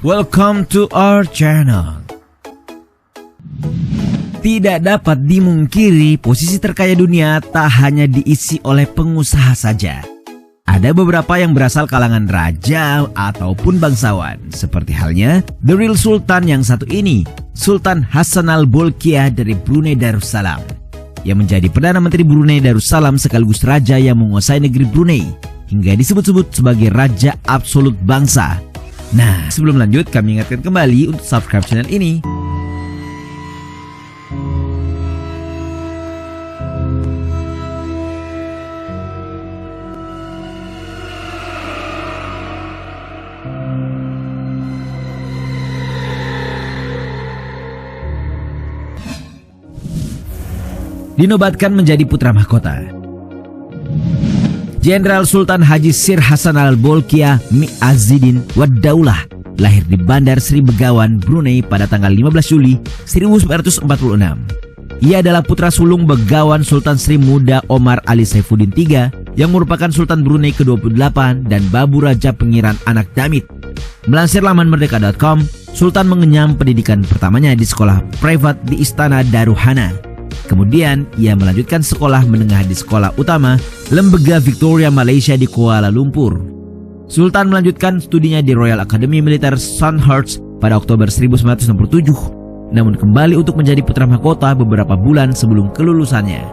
Welcome to our channel. Tidak dapat dimungkiri, posisi terkaya dunia tak hanya diisi oleh pengusaha saja. Ada beberapa yang berasal kalangan raja ataupun bangsawan, seperti halnya The Real Sultan yang satu ini, Sultan Hassanal Bolkiah dari Brunei Darussalam, yang menjadi Perdana Menteri Brunei Darussalam sekaligus raja yang menguasai negeri Brunei, hingga disebut-sebut sebagai Raja Absolut Bangsa. Nah, sebelum lanjut, kami ingatkan kembali untuk subscribe channel ini. Dinobatkan menjadi putra mahkota. Jenderal Sultan Haji Sir Hassanal Bolkiah Mi'azzidin Wad-Daulah lahir di Bandar Sri Begawan, Brunei pada tanggal 15 Juli 1946. Ia adalah putra sulung Begawan Sultan Sri Muda Omar Ali Saifuddin III yang merupakan Sultan Brunei ke-28 dan Babu Raja Pengiran Anak Damit. Melansir laman merdeka.com, Sultan mengenyam pendidikan pertamanya di sekolah privat di Istana Daruhana. Kemudian ia melanjutkan sekolah menengah di sekolah utama Lembaga Victoria Malaysia di Kuala Lumpur. Sultan melanjutkan studinya di Royal Academy Militer Sandhurst pada Oktober 1967, namun kembali untuk menjadi putra mahkota beberapa bulan sebelum kelulusannya.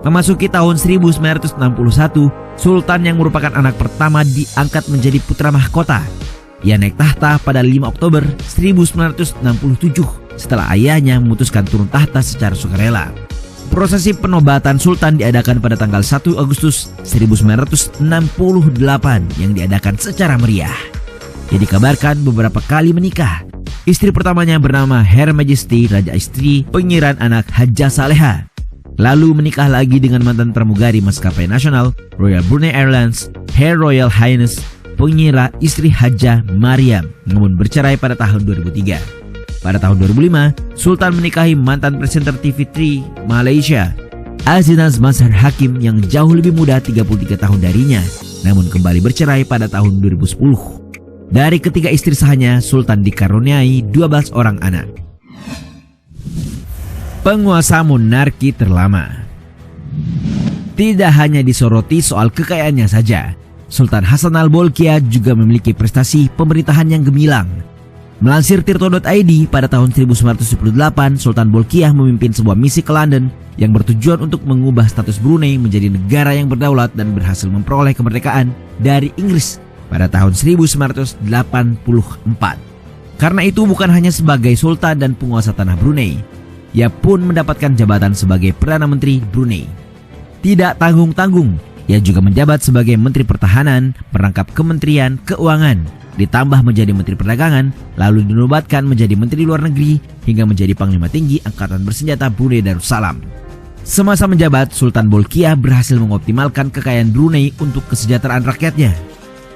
Memasuki tahun 1961, Sultan yang merupakan anak pertama diangkat menjadi putra mahkota. Ia naik tahta pada 5 Oktober 1967 setelah ayahnya memutuskan turun tahta secara sukarela. Prosesi penobatan Sultan diadakan pada tanggal 1 Agustus 1968 yang diadakan secara meriah. Ia dikabarkan beberapa kali menikah. Istri pertamanya bernama Her Majesty Raja Istri Pengiran Anak Hajah Saleha. Lalu menikah lagi dengan mantan pramugari maskapai nasional Royal Brunei Airlines, Her Royal Highness Pengira Istri Hajah Mariam, namun bercerai pada tahun 2003. Pada tahun 2005, Sultan menikahi mantan presenter TV3 Malaysia, Azinaz Mazhar Hakim yang jauh lebih muda 33 tahun darinya, namun kembali bercerai pada tahun 2010. Dari ketiga istri sahnya, Sultan dikaruniai 12 orang anak. Penguasa monarki terlama. Tidak hanya disoroti soal kekayaannya saja, Sultan Hassanal Bolkiah juga memiliki prestasi pemerintahan yang gemilang. Melansir Tirto.id, pada tahun 1978, Sultan Bolkiah memimpin sebuah misi ke London yang bertujuan untuk mengubah status Brunei menjadi negara yang berdaulat dan berhasil memperoleh kemerdekaan dari Inggris pada tahun 1984. Karena itu bukan hanya sebagai Sultan dan penguasa tanah Brunei, ia pun mendapatkan jabatan sebagai Perdana Menteri Brunei. Tidak tanggung-tanggung, ia juga menjabat sebagai Menteri Pertahanan, merangkap Kementerian Keuangan, ditambah menjadi Menteri Perdagangan, lalu dinobatkan menjadi Menteri Luar Negeri, hingga menjadi Panglima Tinggi Angkatan Bersenjata Brunei Darussalam. Semasa menjabat, Sultan Bolkiah berhasil mengoptimalkan kekayaan Brunei untuk kesejahteraan rakyatnya.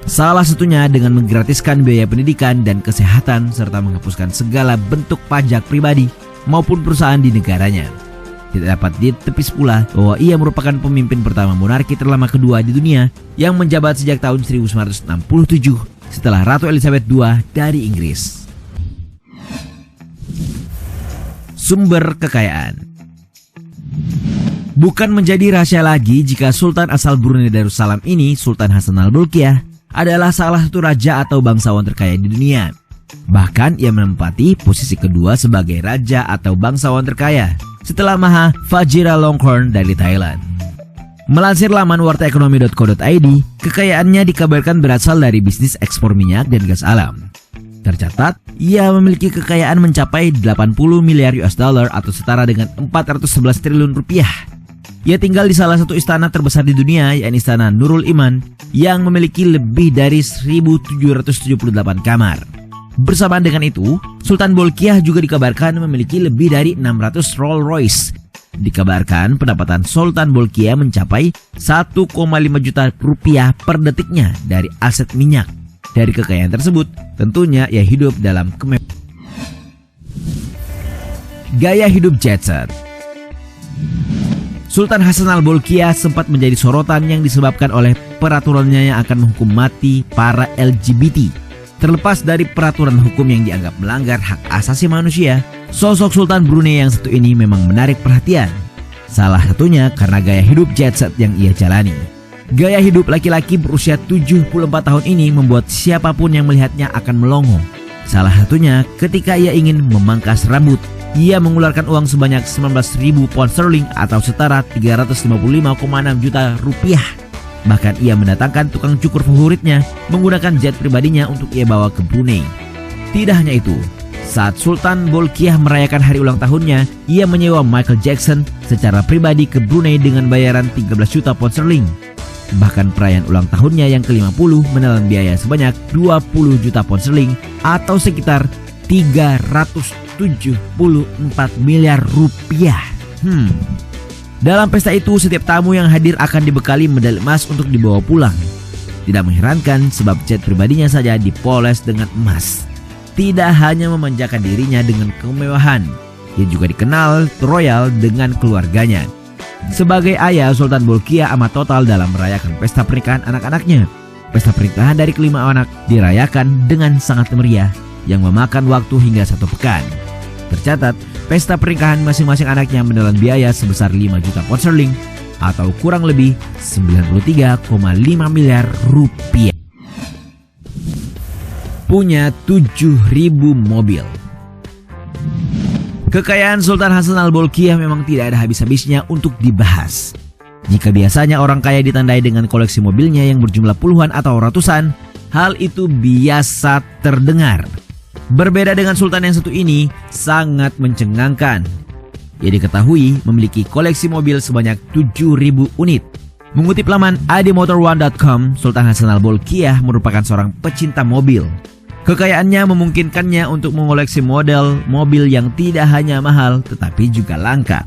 Salah satunya dengan menggratiskan biaya pendidikan dan kesehatan, serta menghapuskan segala bentuk pajak pribadi maupun perusahaan di negaranya. Tidak dapat ditepis pula bahwa ia merupakan pemimpin pertama monarki terlama kedua di dunia yang menjabat sejak tahun 1967 setelah Ratu Elizabeth II dari Inggris. Sumber kekayaan. Bukan menjadi rahasia lagi jika Sultan asal Brunei Darussalam ini, Sultan Hassanal Bolkiah, adalah salah satu raja atau bangsawan terkaya di dunia. Bahkan ia menempati posisi kedua sebagai raja atau bangsawan terkaya setelah Maha Vajiralongkorn dari Thailand. Melansir laman wartaekonomi.co.id, kekayaannya dikabarkan berasal dari bisnis ekspor minyak dan gas alam. Tercatat, ia memiliki kekayaan mencapai 80 miliar US dollar atau setara dengan 411 triliun rupiah. Ia tinggal di salah satu istana terbesar di dunia, yakni Istana Nurul Iman, yang memiliki lebih dari 1.778 kamar. Bersamaan dengan itu, Sultan Bolkiah juga dikabarkan memiliki lebih dari 600 Rolls Royce. Dikabarkan pendapatan Sultan Bolkiah mencapai 1,5 juta rupiah per detiknya dari aset minyak. Dari kekayaan tersebut, tentunya ia hidup dalam gaya hidup jet set. Sultan Hassanal Bolkiah sempat menjadi sorotan yang disebabkan oleh peraturannya yang akan menghukum mati para LGBT. Terlepas dari peraturan hukum yang dianggap melanggar hak asasi manusia, sosok Sultan Brunei yang satu ini memang menarik perhatian. Salah satunya karena gaya hidup jet set yang ia jalani. Gaya hidup laki-laki berusia 74 tahun ini membuat siapapun yang melihatnya akan melongo. Salah satunya ketika ia ingin memangkas rambut. Ia mengeluarkan uang sebanyak 19.000 pound sterling atau setara 355,6 juta rupiah. Bahkan ia mendatangkan tukang cukur favoritnya menggunakan jet pribadinya untuk ia bawa ke Brunei. Tidak hanya itu, saat Sultan Bolkiah merayakan hari ulang tahunnya, ia menyewa Michael Jackson secara pribadi ke Brunei dengan bayaran 13 juta pound sterling. Bahkan perayaan ulang tahunnya yang ke-50 menelan biaya sebanyak 20 juta pound sterling atau sekitar 374 miliar rupiah. Dalam pesta itu, setiap tamu yang hadir akan dibekali medali emas untuk dibawa pulang. Tidak mengherankan sebab jet pribadinya saja dipoles dengan emas. Tidak hanya memanjakan dirinya dengan kemewahan, ia juga dikenal royal dengan keluarganya. Sebagai ayah, Sultan Bolkiah amat total dalam merayakan pesta pernikahan anak-anaknya. Pesta pernikahan dari kelima anak dirayakan dengan sangat meriah yang memakan waktu hingga 1 pekan. Tercatat, pesta pernikahan masing-masing anaknya menelan biaya sebesar 5 juta pound sterling atau kurang lebih 93,5 miliar rupiah. Punya 7.000 mobil. Kekayaan Sultan Hasan al-Bolkiah memang tidak ada habis-habisnya untuk dibahas. Jika biasanya orang kaya ditandai dengan koleksi mobilnya yang berjumlah puluhan atau ratusan, hal itu biasa terdengar. Berbeda dengan Sultan yang satu ini, sangat mencengangkan. Ia diketahui memiliki koleksi mobil sebanyak 7.000 unit. Mengutip laman idmotor1.com, Sultan Hasan al-Bolkiah merupakan seorang pecinta mobil. Kekayaannya memungkinkannya untuk mengoleksi model mobil yang tidak hanya mahal tetapi juga langka.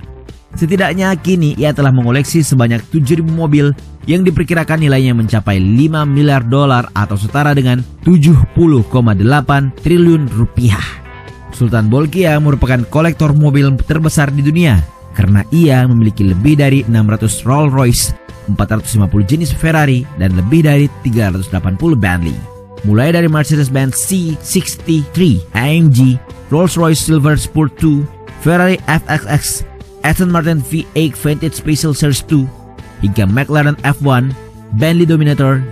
Setidaknya kini ia telah mengoleksi sebanyak 7.000 mobil yang diperkirakan nilainya mencapai 5 miliar dolar atau setara dengan 70,8 triliun rupiah. Sultan Bolkiah merupakan kolektor mobil terbesar di dunia karena ia memiliki lebih dari 600 Rolls-Royce, 450 jenis Ferrari, dan lebih dari 380 Bentley. Mulai dari Mercedes-Benz C63 AMG, Rolls-Royce Silver Sport 2, Ferrari FXX, Aston Martin V8 Vintage Special Series 2, hingga McLaren F1, Bentley Dominator.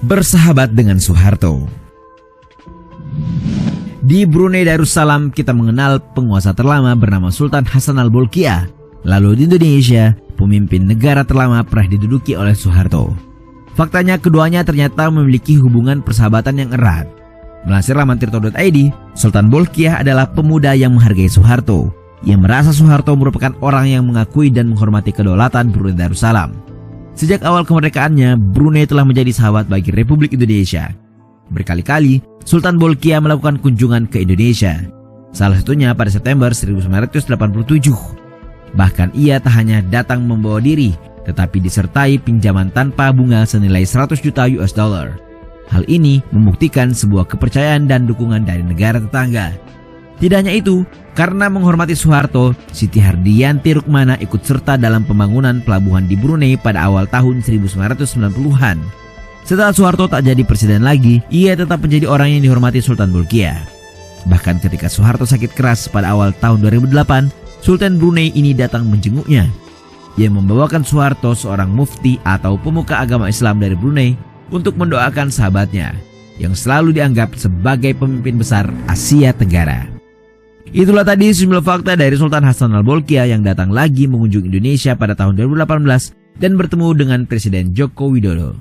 Bersahabat dengan Soeharto. Di Brunei Darussalam kita mengenal penguasa terlama bernama Sultan Hasan al-Bolkiah. Lalu di Indonesia, pemimpin negara terlama pernah diduduki oleh Soeharto. Faktanya keduanya ternyata memiliki hubungan persahabatan yang erat. Melansir laman tirto.id, Sultan Bolkiah adalah pemuda yang menghargai Soeharto. Ia merasa Soeharto merupakan orang yang mengakui dan menghormati kedaulatan Brunei Darussalam. Sejak awal kemerdekaannya, Brunei telah menjadi sahabat bagi Republik Indonesia. Berkali-kali, Sultan Bolkiah melakukan kunjungan ke Indonesia. Salah satunya pada September 1987. Bahkan ia tak hanya datang membawa diri, tetapi disertai pinjaman tanpa bunga senilai 100 juta US dollar. Hal ini membuktikan sebuah kepercayaan dan dukungan dari negara tetangga. Tidak hanya itu, karena menghormati Soeharto, Siti Hardiyanti Rukmana ikut serta dalam pembangunan pelabuhan di Brunei pada awal tahun 1990-an. Setelah Soeharto tak jadi presiden lagi, ia tetap menjadi orang yang dihormati Sultan Bolkiah. Bahkan ketika Soeharto sakit keras pada awal tahun 2008, Sultan Brunei ini datang menjenguknya. Ia membawakan Soeharto, seorang mufti atau pemuka agama Islam dari Brunei, untuk mendoakan sahabatnya yang selalu dianggap sebagai pemimpin besar Asia Tenggara. Itulah tadi sejumlah fakta dari Sultan Hasan al-Bolkiah yang datang lagi mengunjungi Indonesia pada tahun 2018 dan bertemu dengan Presiden Joko Widodo.